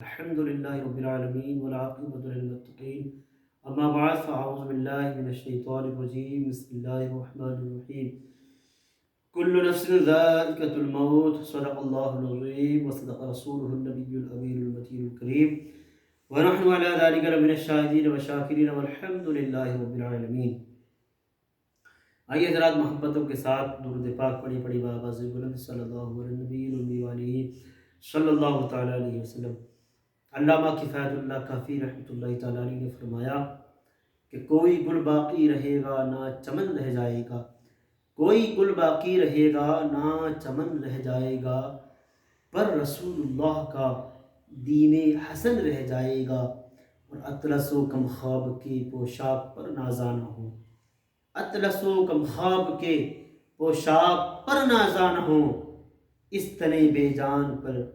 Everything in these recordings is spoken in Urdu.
الحمد لله رب العالمين والعاقبة للمتقين أما بعد فأعوذ بالله من الشيطان الرجيم بسم الله الرحمن الرحيم كل نفس ذائقة الموت صدق الله العظيم وصدق رسوله النبي الأمين المتين الكريم ونحن على ذلك لمن الشاهدين والشاكرين والحمد لله رب العالمين. آئیے حضرات محبتوں کے ساتھ درود پاک پڑھی پڑھی بآواز بلند صلی اللہ علیہ نبی المی علیہ صلی اللہ تعالیٰ علیہ وسلم. علامہ کفایت اللہ کافی رحمۃ اللہ تعالیٰ علیہ نے فرمایا کہ کوئی گل باقی رہے گا نہ چمن رہ جائے گا، کوئی گل باقی رہے گا نہ چمن رہ جائے گا، پر رسول اللہ کا دین حسن رہ جائے گا، اور اطلس و کم خواب کے پوشاک پر نازانہ ہو. اطلس و کم خواب کے پوشاک پر نازانہ ہو، اس تنے بے جان پر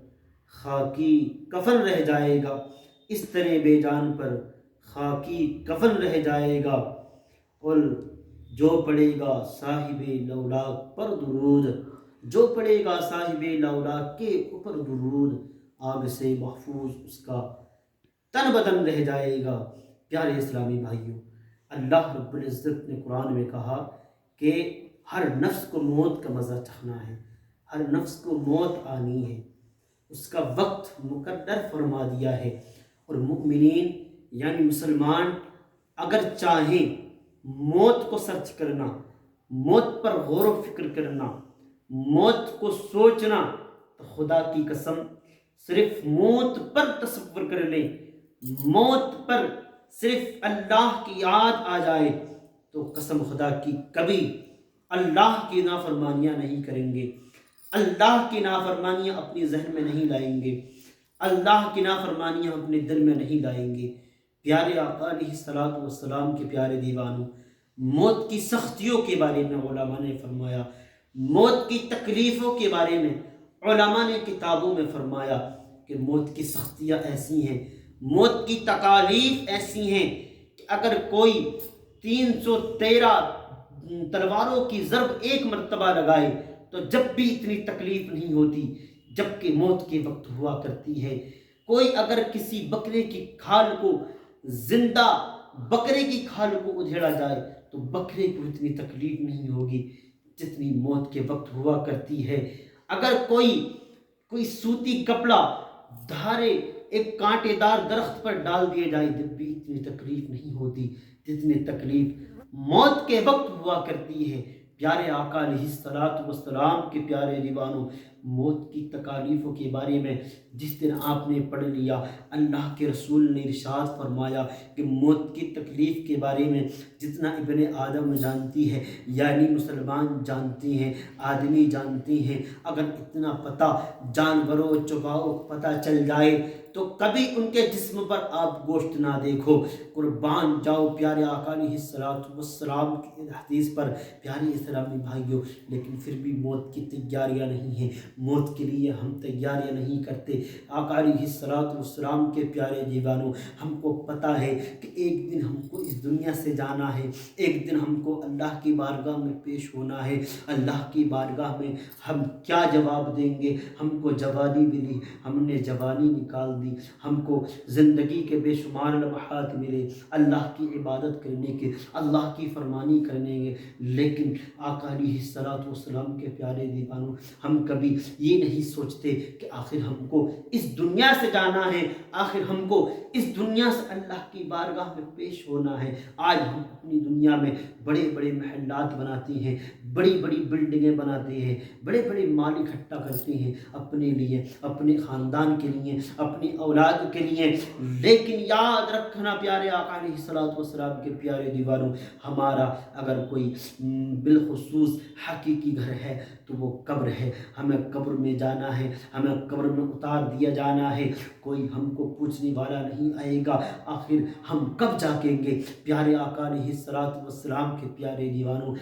خاکی کفن رہ جائے گا، اس طرح بے جان پر خاکی کفن رہ جائے گا. اور جو پڑے گا صاحب لولاک پر درود، جو پڑے گا صاحب لولاک کے اوپر درود، آگ سے محفوظ اس کا تن بدن رہ جائے گا. پیارے اسلامی بھائیوں، اللہ رب العزت نے قرآن میں کہا کہ ہر نفس کو موت کا مزہ چکھنا ہے، ہر نفس کو موت آنی ہے، اس کا وقت مقرر فرما دیا ہے. اور مؤمنین یعنی مسلمان اگر چاہیں موت کو سرچ کرنا، موت پر غور و فکر کرنا، موت کو سوچنا، تو خدا کی قسم صرف موت پر تصور کر لیں، موت پر صرف اللہ کی یاد آ جائے تو قسم خدا کی کبھی اللہ کی نافرمانیاں نہیں کریں گے، اللہ کی نافرمانیاں اپنی ذہن میں نہیں لائیں گے، اللہ کی نافرمانیاں اپنے دل میں نہیں لائیں گے. پیارے آقا علیہ الصلوۃ والسلام کے پیارے دیوانوں، موت کی سختیوں کے بارے میں علماء نے فرمایا، موت کی تکلیفوں کے بارے میں علماء نے کتابوں میں فرمایا کہ موت کی سختیاں ایسی ہیں، موت کی تکالیف ایسی ہیں کہ اگر کوئی 313 تلواروں کی ضرب ایک مرتبہ لگائے تو جب بھی اتنی تکلیف نہیں ہوتی جبکہ موت کے وقت ہوا کرتی ہے. کوئی اگر کسی بکرے کی کھال کو، زندہ بکرے کی کھال کو ادھیڑا جائے تو بکرے کو اتنی تکلیف نہیں ہوگی جتنی موت کے وقت ہوا کرتی ہے. اگر کوئی سوتی کپڑا دھارے ایک کانٹے دار درخت پر ڈال دیے جائے جب بھی اتنی تکلیف نہیں ہوتی جتنی تکلیف موت کے وقت ہوا کرتی ہے. پیارے آقا علیہ الصلوۃ والسلام کے پیارے دیوانوں، موت کی تکالیفوں کے بارے میں جس دن آپ نے پڑھ لیا، اللہ کے رسول نے ارشاد فرمایا کہ موت کی تکلیف کے بارے میں جتنا ابن آدم جانتی ہے یعنی مسلمان جانتے ہیں، آدمی جانتے ہیں، اگر اتنا پتہ جانوروں چوپاؤں کو پتہ چل جائے تو کبھی ان کے جسم پر آپ گوشت نہ دیکھو، قربان جاؤ پیارے آقا علیہ الصلوۃ والسلام کی حدیث پر. پیارے اسلامی بھائیوں، لیکن پھر بھی موت کی تیاریاں نہیں ہیں، موت کے لیے ہم تیاریاں نہیں کرتے. آقا علیہ الصلوۃ والسلام کے پیارے دیوانوں، ہم کو پتہ ہے کہ ایک دن ہم کو اس دنیا سے جانا ہے، ایک دن ہم کو اللہ کی بارگاہ میں پیش ہونا ہے. اللہ کی بارگاہ میں ہم کیا جواب دیں گے؟ ہم کو جوانی ملی، ہم نے جوانی نکال دی، ہم کو زندگی کے بے شمار لمحات ملے اللہ کی عبادت کرنے کے، اللہ کی فرمانی کرنے کے، لیکن آقا علیہ الصلوۃ والسلام کے پیارے دیوانوں، ہم کبھی یہ نہیں سوچتے کہ آخر ہم کو اس دنیا سے جانا ہے، آخر ہم کو اس دنیا سے اللہ کی بارگاہ میں پیش ہونا ہے. آج ہم اپنی دنیا میں بڑے بڑے محلات بناتے ہیں، بڑی بڑی بلڈنگیں بناتے ہیں، بڑے بڑے مال اکٹھا کرتے ہیں اپنے لیے، اپنے خاندان کے لیے، اپنی اولاد کے لیے، لیکن یاد رکھنا پیارے آقا علیہ الصلوۃ والسلام کے پیارے دیوانوں، ہمارا اگر کوئی بالخصوص حقیقی گھر ہے تو وہ قبر ہے. ہمیں قبر میں جانا ہے، ہمیں قبر میں اتار دیا جانا ہے، کوئی ہم کو پوچھنے والا نہیں آئے گا آخر ہم کب جاگیں گے. پیارے آقا علیہ الصلوۃ والسلام کے پیارے دیوانوں،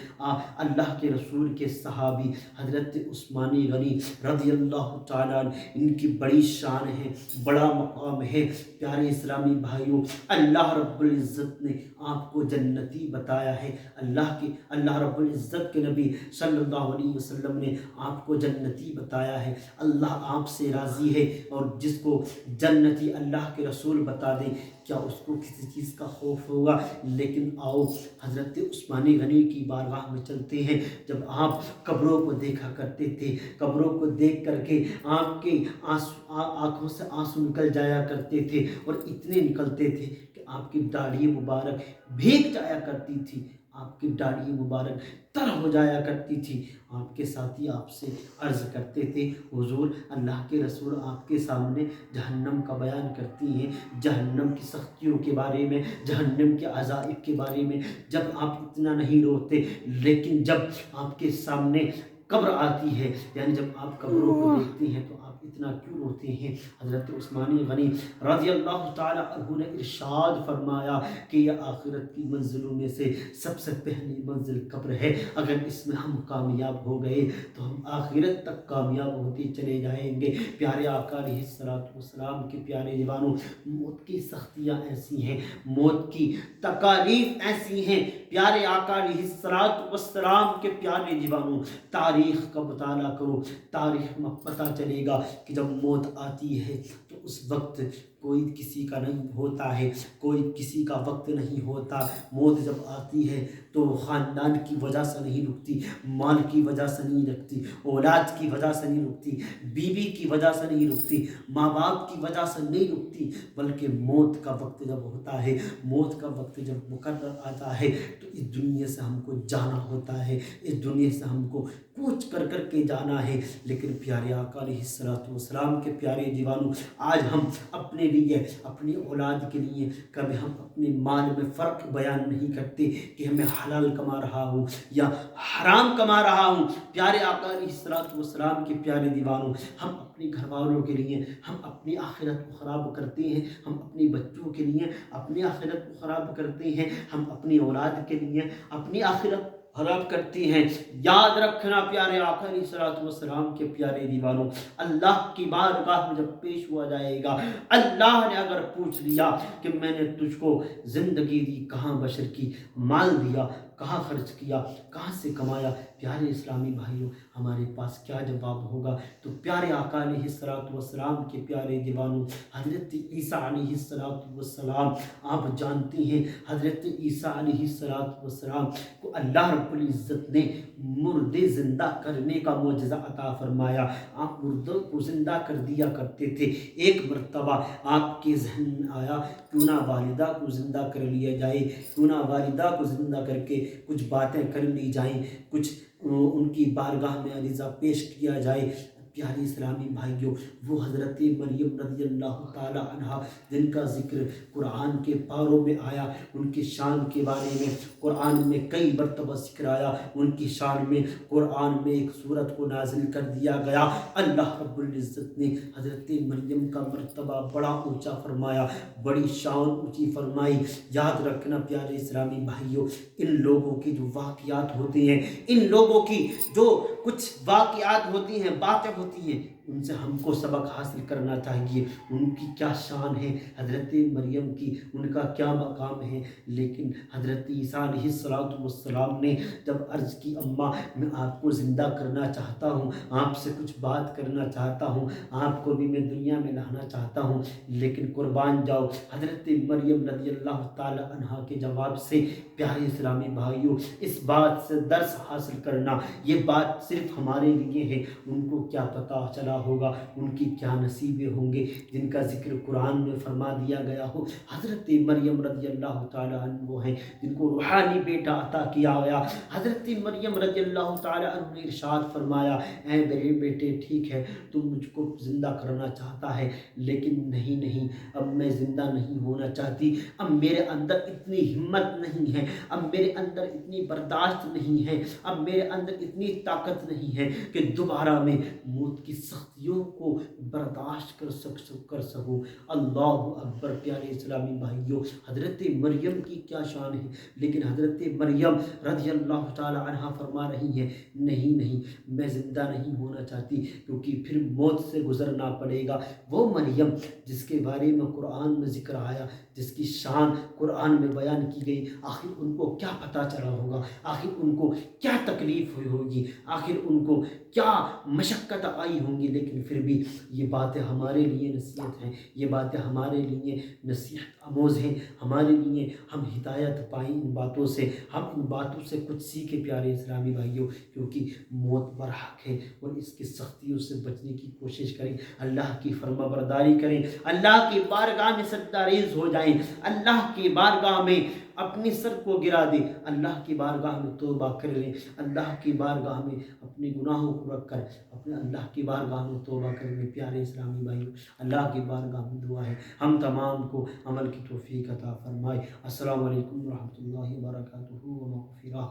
اللہ کے رسول کے صحابی حضرت عثمان غنی رضی اللہ تعالیٰ عنہ، ان کی بڑی شان ہے، بڑا مقام ہے. پیارے اسلامی بھائیوں، اللہ رب العزت نے آپ کو جنتی بتایا ہے. اللہ رب العزت کے نبی صلی اللہ علیہ وسلم میں آپ کو جنتی بتایا ہے، اللہ آپ سے راضی ہے، اور جس کو جنتی اللہ کے رسول بتا دیں کیا اس کو کسی چیز کا خوف ہوگا؟ لیکن آؤ حضرت عثمان غنی کی بارگاہ میں چلتے ہیں۔ جب آپ قبروں کو دیکھا کرتے تھے، قبروں کو دیکھ کر کے آپ کے آنکھوں سے آنسو نکل جایا کرتے تھے، اور اتنے نکلتے تھے کہ آپ کی داڑھی مبارک بھیگ جایا کرتی تھی، آپ کی داڑھی مبارک تر ہو جایا کرتی تھی۔ آپ کے ساتھی آپ سے عرض کرتے تھے حضور اللہ کے رسول آپ کے سامنے جہنم کا بیان کرتی ہیں، جہنم کی سختیوں کے بارے میں، جہنم کے عذاب کے بارے میں، جب آپ اتنا نہیں روتے، لیکن جب آپ کے سامنے قبر آتی ہے، یعنی جب آپ قبروں کو دیکھتے ہیں تو آپ اتنا کیوں روتے ہیں؟ حضرت عثمان غنی رضی اللہ تعالی عنہ نے ارشاد فرمایا کہ یہ آخرت کی منزلوں میں سے سب سے پہلی منزل قبر ہے، اگر اس میں ہم کامیاب ہو گئے تو ہم آخرت تک کامیاب ہوتے چلے جائیں گے۔ پیارے آقا علیہ الصلوۃ والسلام کے پیارے جوانوں، موت کی سختیاں ایسی ہیں، موت کی تکالیف ایسی ہیں، پیارے آقا علیہ الصلوۃ والسلام کے پیارے جوانوں، تاریخ کا مطالعہ کرو، تاریخ میں پتہ چلے گا کہ جب موت آتی ہے تو اس وقت کوئی کسی کا نہیں ہوتا ہے، کوئی کسی کا وقت نہیں ہوتا۔ موت جب آتی ہے تو خاندان کی وجہ سے نہیں رکتی، مال کی وجہ سے نہیں رکتی، اولاد کی وجہ سے نہیں رکتی، بیوی کی وجہ سے نہیں رکتی، ماں باپ کی وجہ سے نہیں رکتی، بلکہ موت کا وقت جب ہوتا ہے، موت کا وقت جب مقرر آتا ہے تو اس دنیا سے ہم کو جانا ہوتا ہے، اس دنیا سے ہم کو کوچ کر کر کے جانا ہے۔ لیکن پیارے آقا علیہ الصلوۃ والسلام کے پیارے دیوانوں، آج ہم اپنے لیے، اپنی اولاد کے لیے کبھی ہم اپنے مال میں فرق بیان نہیں کرتے کہ میں حلال کما رہا ہوں یا حرام کما رہا ہوں۔ پیارے آقا علیہ الصلوۃ والسلام کے پیارے دیوانوں، ہم اپنے گھر والوں کے لیے ہم اپنی آخرت کو خراب کرتے ہیں، ہم اپنے بچوں کے لیے اپنی آخرت کو خراب کرتے ہیں، ہم اپنی اولاد کے لیے اپنی آخرت خراب کرتی ہیں۔ یاد رکھنا پیارے آقا علیہ الصلوۃ والسلام کے پیارے دیوانوں، اللہ کی بارگاہ میں جب پیش ہوا جائے گا، اللہ نے اگر پوچھ لیا کہ میں نے تجھ کو زندگی دی، کہاں بشر کی، مال دیا، کہاں خرچ کیا، کہاں سے کمایا، پیارے اسلامی بھائیوں ہمارے پاس کیا جواب ہوگا؟ تو پیارے آقا علیہ الصلوۃ والسلام کے پیارے دیوانوں، حضرت عیسیٰ علیہ الصلوۃ والسلام، آپ جانتے ہیں حضرت عیسیٰ علیہ الصلوۃ والسلام کو اللہ رب العزت نے مردے زندہ کرنے کا معجزہ عطا فرمایا۔ آپ مردوں کو زندہ کر دیا کرتے تھے۔ ایک مرتبہ آپ کے ذہن میں آیا کیوں نہ والدہ کو زندہ کر لیا جائے، کیوں نہ والدہ کو زندہ کر کے کچھ باتیں کر لی جائیں، کچھ ان کی بارگاہ میں عریضہ پیش کیا جائے۔ پیارے اسلامی بھائیوں، وہ حضرت مریم رضی اللہ تعالی عنہ جن کا ذکر قرآن کے پاروں میں آیا، ان کی شان کے بارے میں قرآن میں کئی مرتبہ ذکر آیا، ان کی شان میں قرآن میں ایک سورت کو نازل کر دیا گیا۔ اللہ رب العزت نے حضرت مریم کا مرتبہ بڑا اونچا فرمایا، بڑی شان اونچی فرمائی۔ یاد رکھنا پیارے اسلامی بھائیوں، ان لوگوں کی جو واقعات ہوتے ہیں، ان لوگوں کی جو کچھ واقعات ہوتی ہیں، باتیں ہوتی ہیں، ان سے ہم کو سبق حاصل کرنا چاہیے۔ ان کی کیا شان ہے، حضرت مریم کی ان کا کیا مقام ہے۔ لیکن حضرت عیسیٰ علیہ الصلوۃ والسلام نے جب عرض کی اماں میں آپ کو زندہ کرنا چاہتا ہوں، آپ سے کچھ بات کرنا چاہتا ہوں، آپ کو بھی میں دنیا میں لانا چاہتا ہوں، لیکن قربان جاؤ۔ حضرت مریم رضی اللہ تعالی عنہا کے جواب سے پیارے اسلامی بھائیوں، اس بات سے درس حاصل کرنا، یہ بات صرف ہمارے لیے ہے۔ ان کو کیا پتہ چلا ہوگا، ان کی کیا نصیبیں ہوں گے جن کا ذکر قرآن میں فرما دیا گیا ہو۔ حضرت مریم رضی اللہ تعالی عنہ وہ ہیں جن کو روحانی بیٹا عطا کیا گیا۔ حضرت مریم رضی اللہ تعالی عنہ نے ارشاد فرمایا، اے میرے بیٹے ٹھیک ہے تو مجھ کو زندہ کرنا چاہتا ہے، لیکن نہیں، اب میں زندہ نہیں ہونا چاہتی، اب میرے اندر اتنی ہمت نہیں ہے، اب میرے اندر اتنی برداشت نہیں ہے، اب میرے اندر اتنی طاقت نہیں ہے کہ دوبارہ میں موت کی سختیوں کو برداشت کر سکوں۔ اللہ اکبر۔ پیارے اسلامی بھائیوں، حضرت مریم کی کیا شان ہے، لیکن حضرت مریم رضی اللہ تعالی عنہ فرما رہی ہے، نہیں، میں زندہ نہیں ہونا چاہتی، کیونکہ پھر موت سے گزرنا پڑے گا۔ وہ مریم جس کے بارے میں قرآن میں ذکر آیا، جس کی شان قرآن میں بیان کی گئی، آخر ان کو کیا پتہ چلا ہوگا، آخر ان کو کیا تکلیف ہوئی ہوگی، آخر ان کو کیا مشقت آئی ہوں گی، لیکن پھر بھی یہ باتیں ہمارے لیے نصیحت ہیں، یہ باتیں ہمارے لیے نصیحت آموز ہیں، ہمارے لیے ہم ہدایت پائیں ان باتوں سے، ہم ان باتوں سے کچھ سیکھیں پیارے اسلامی بھائیوں، کیونکہ موت برحق ہے اور اس کی سختیوں سے بچنے کی کوشش کریں، اللہ کی فرما برداری کریں، اللہ کی بارگاہ میں سجدہ ریز ہو جائیں، اللہ کی بارگاہ میں اپنی سر کو گرا دیں، اللہ کی بارگاہ میں توبہ کر لیں، اللہ کی بارگاہ میں اپنے گناہوں کو رکھ کر اپنے اللہ کی بارگاہ میں توبہ کر لیں۔ پیارے اسلامی بھائیوں، اللہ کی بارگاہ میں دعا ہے ہم تمام کو عمل کی توفیق عطا فرمائے۔ السلام علیکم ورحمۃ اللہ وبرکاتہ و مغفرہ۔